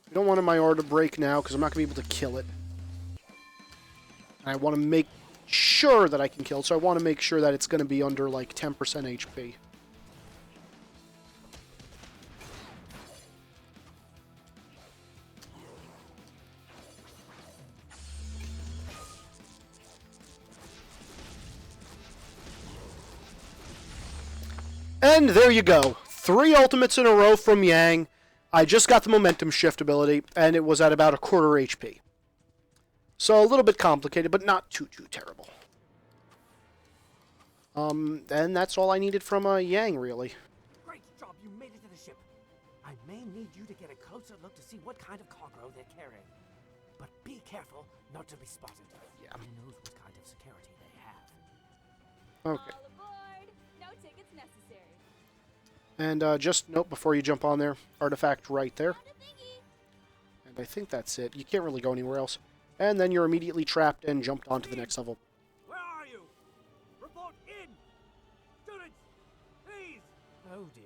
I don't want my aura to break now because I'm not going to be able to kill it. I want to make sure that I can kill it, so I want to make sure that it's going to be under like 10% HP. And there you go. 3 ultimates in a row from Yang. I just got the momentum shift ability, and it was at about a quarter HP. So a little bit complicated, but not too terrible. And that's all I needed from Yang, really. Great job, you made it to the ship. I may need you to get a closer look to see what kind of cargo they're carrying. But be careful not to be spotted. Yeah. Who knows what kind of security they have. Okay. All aboard! No tickets necessary. And just note before you jump on there, artifact right there. Found a thingy. And I think that's it. You can't really go anywhere else. And then you're immediately trapped and jumped onto the next level. Where are you? Report in! Students, please! Oh dear.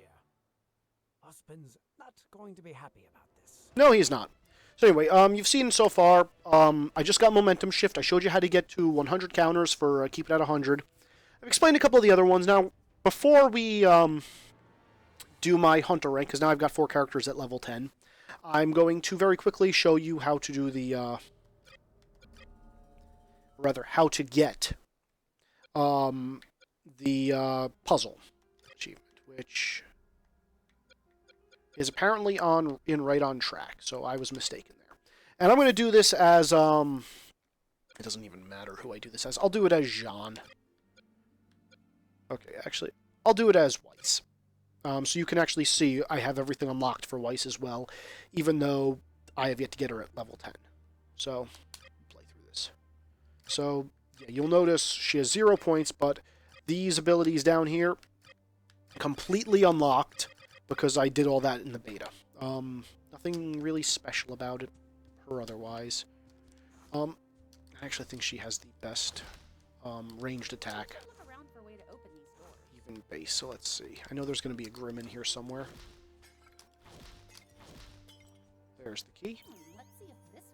Husband's not going to be happy about this. No, he's not. So anyway, you've seen so far, I just got momentum shift. I showed you how to get to 100 counters for keep it at 100. I've explained a couple of the other ones. Now, before we do my hunter rank, because now I've got 4 characters at level 10, I'm going to very quickly show you how to do the, how to get the puzzle achievement, which is apparently right on track, so I was mistaken there. And I'm going to do this as, it doesn't even matter who I do this as. I'll do it as Jean. Okay, actually, I'll do it as Weiss. So you can actually see I have everything unlocked for Weiss as well, even though I have yet to get her at level 10. So, play through this. So, yeah, you'll notice she has 0 points, but these abilities down here, completely unlocked, because I did all that in the beta. Nothing really special about it, or otherwise. I actually think she has the best ranged attack. Look around for a way to open these doors. Even base, so let's see. I know there's going to be a Grimm in here somewhere. There's the key. Let's see if this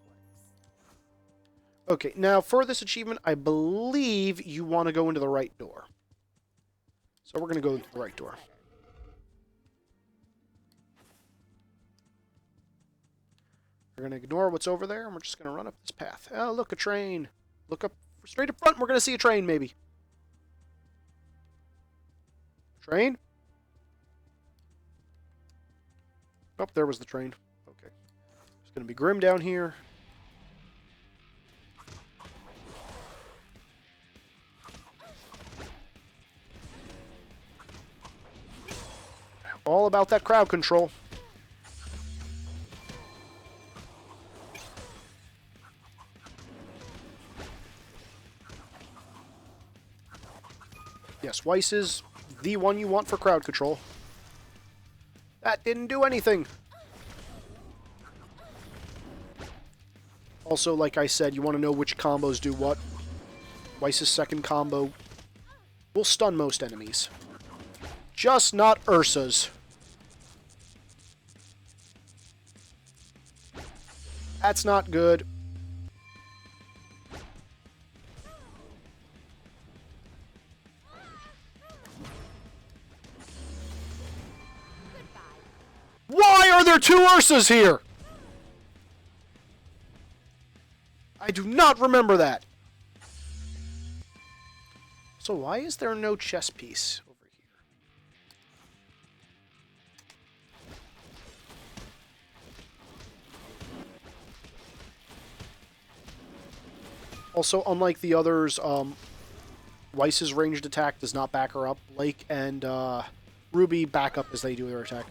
works. Okay, now for this achievement, I believe you want to go into the right door. So we're going to go into the right door. We're going to ignore what's over there, and we're just going to run up this path. Oh, look, a train. Look up straight up front, we're going to see a train, maybe. Train? Oh, there was the train. Okay. There's going to be Grimm down here. All about that crowd control. Yes, Weiss is the one you want for crowd control. That didn't do anything. Also, like I said, you want to know which combos do what. Weiss's second combo will stun most enemies. Just not Ursa's. That's not good. Why are there two Ursas here? I do not remember that. So why is there no chess piece over here? Also, unlike the others, Weiss's ranged attack does not back her up. Blake and RWBY back up as they do their attack.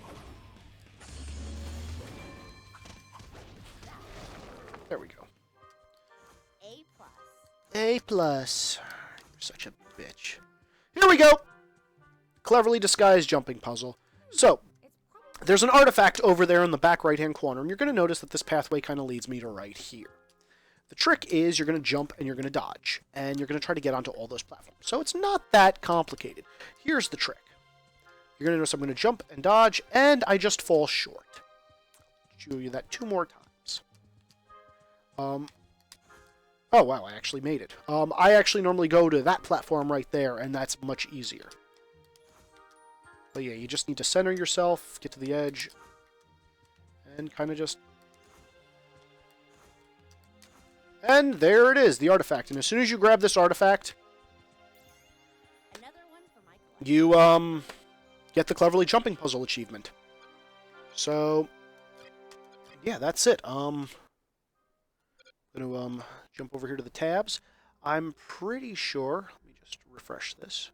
There we go. A plus. A plus. You're such a bitch. Here we go! Cleverly disguised jumping puzzle. So, there's an artifact over there in the back right-hand corner, and you're going to notice that this pathway kind of leads me to right here. The trick is you're going to jump and you're going to dodge, and you're going to try to get onto all those platforms. So it's not that complicated. Here's the trick. You're going to notice I'm going to jump and dodge, and I just fall short. Show you that 2 more times. Oh, wow, I actually made it. I actually normally go to that platform right there, and that's much easier. But yeah, you just need to center yourself, get to the edge, and kind of just... And there it is, the artifact. And as soon as you grab this artifact, Another one for my collection. you, get the Cleverly Jumping Puzzle achievement. So, yeah, that's it. I'm gonna, jump over here to the tabs. I'm pretty sure... Let me just refresh this.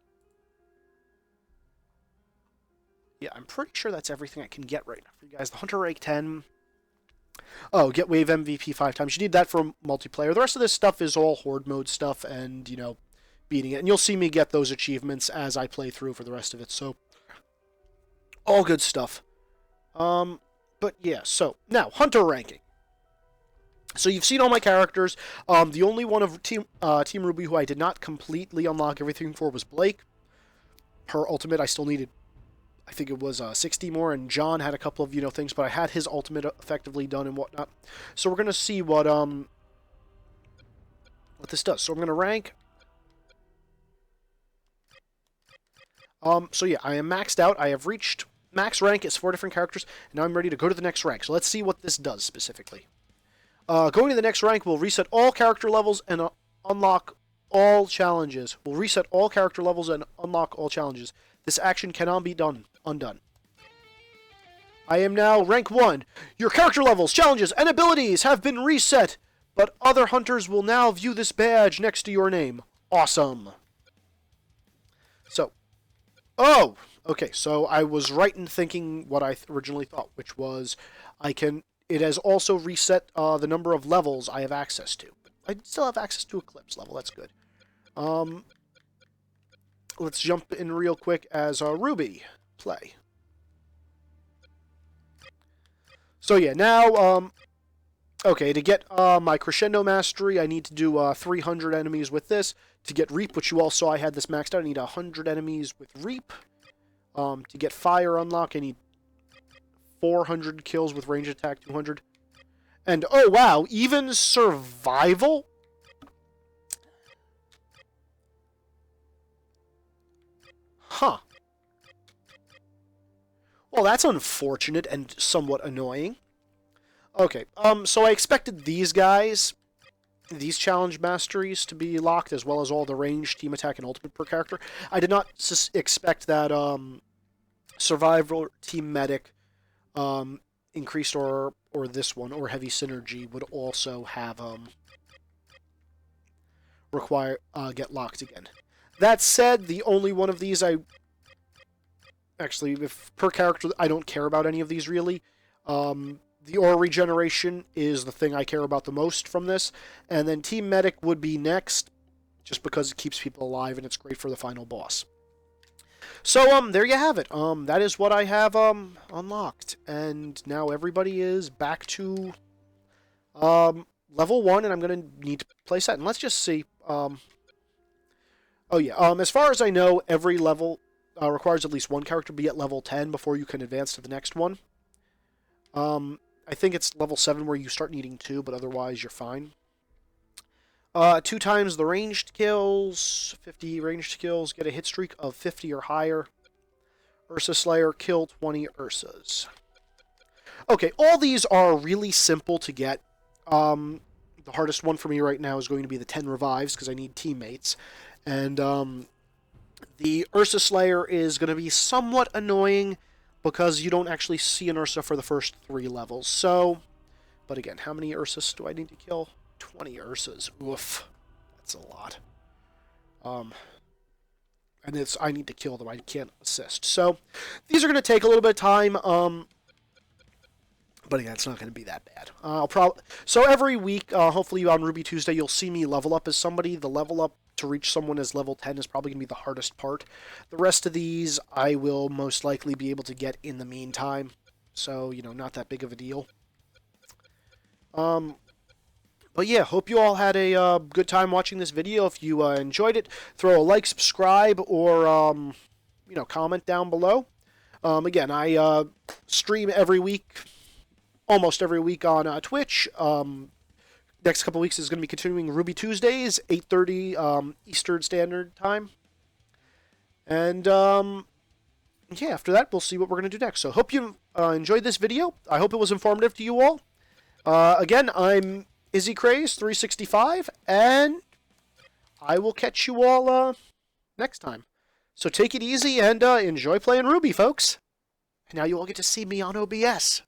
Yeah, I'm pretty sure that's everything I can get right now for you guys. The Hunter Rake 10... Oh, get Wave MVP 5 times. You need that for multiplayer. The rest of this stuff is all Horde mode stuff and, you know, beating it. And you'll see me get those achievements as I play through for the rest of it. So, all good stuff. But yeah, so, now, Hunter ranking. So you've seen all my characters. The only one of Team RWBY who I did not completely unlock everything for was Blake. Her ultimate I still needed, I think it was 60 more, and John had a couple of, you know, things, but I had his ultimate effectively done and whatnot. So we're going to see what this does. So I'm going to rank. So yeah, I am maxed out. I have reached max rank. It's 4 different characters, and now I'm ready to go to the next rank. So let's see what this does specifically. Going to the next rank will reset all character levels and unlock all challenges. Will reset all character levels and unlock all challenges. This action cannot be undone. I am now rank 1. Your character levels, challenges, and abilities have been reset, but other hunters will now view this badge next to your name. Awesome. So, oh, okay, so I was right in thinking what I originally thought, which was it has also reset the number of levels I have access to. I still have access to Eclipse level, that's good. Let's jump in real quick as RWBY play. So yeah, now, okay, to get my Crescendo Mastery, I need to do 300 enemies with this. To get Reap, which you all saw I had this maxed out, I need 100 enemies with Reap. To get Fire Unlock, I need 400 kills with range attack, 200. And, oh wow, even Survival Huh. Well, that's unfortunate and somewhat annoying. Okay, so I expected these guys, these challenge masteries, to be locked, as well as all the range, team attack, and ultimate per character. I did not expect that, survival, team medic, increased or this one, or heavy synergy would also have, get locked again. That said, the only one of these actually, if per character, I don't care about any of these really. The aura regeneration is the thing I care about the most from this, and then Team Medic would be next, just because it keeps people alive and it's great for the final boss. So, there you have it. That is what I have, unlocked. And now everybody is back to, level 1, and I'm gonna need to place that. And let's just see, oh yeah, as far as I know, every level, requires at least one character to be at level 10 before you can advance to the next one. I think it's level 7 where you start needing 2, but otherwise you're fine. 2 times the ranged kills, 50 ranged kills, get a hit streak of 50 or higher. Ursa Slayer, kill 20 Ursas. Okay, all these are really simple to get. The hardest one for me right now is going to be the 10 revives, because I need teammates. And, the Ursa Slayer is going to be somewhat annoying, because you don't actually see an Ursa for the first 3 levels. So, but again, how many Ursas do I need to kill? 20 Ursas. Oof. That's a lot. And I need to kill them. I can't assist. So, these are going to take a little bit of time. But again, it's not going to be that bad. So every week, hopefully on Ruby Tuesday, you'll see me level up as somebody. The level up to reach someone as level 10 is probably going to be the hardest part. The rest of these, I will most likely be able to get in the meantime. So, not that big of a deal. But yeah, hope you all had a good time watching this video. If you enjoyed it, throw a like, subscribe, or, comment down below. Again, I stream every week, almost every week on Twitch. Next couple weeks is going to be continuing Ruby Tuesdays, 8:30 Eastern Standard Time. And, yeah, after that, we'll see what we're going to do next. So, hope you enjoyed this video. I hope it was informative to you all. Again, I'm Izzy Craze 365, and I will catch you all next time. So, take it easy and enjoy playing Ruby, folks. And now you all get to see me on OBS.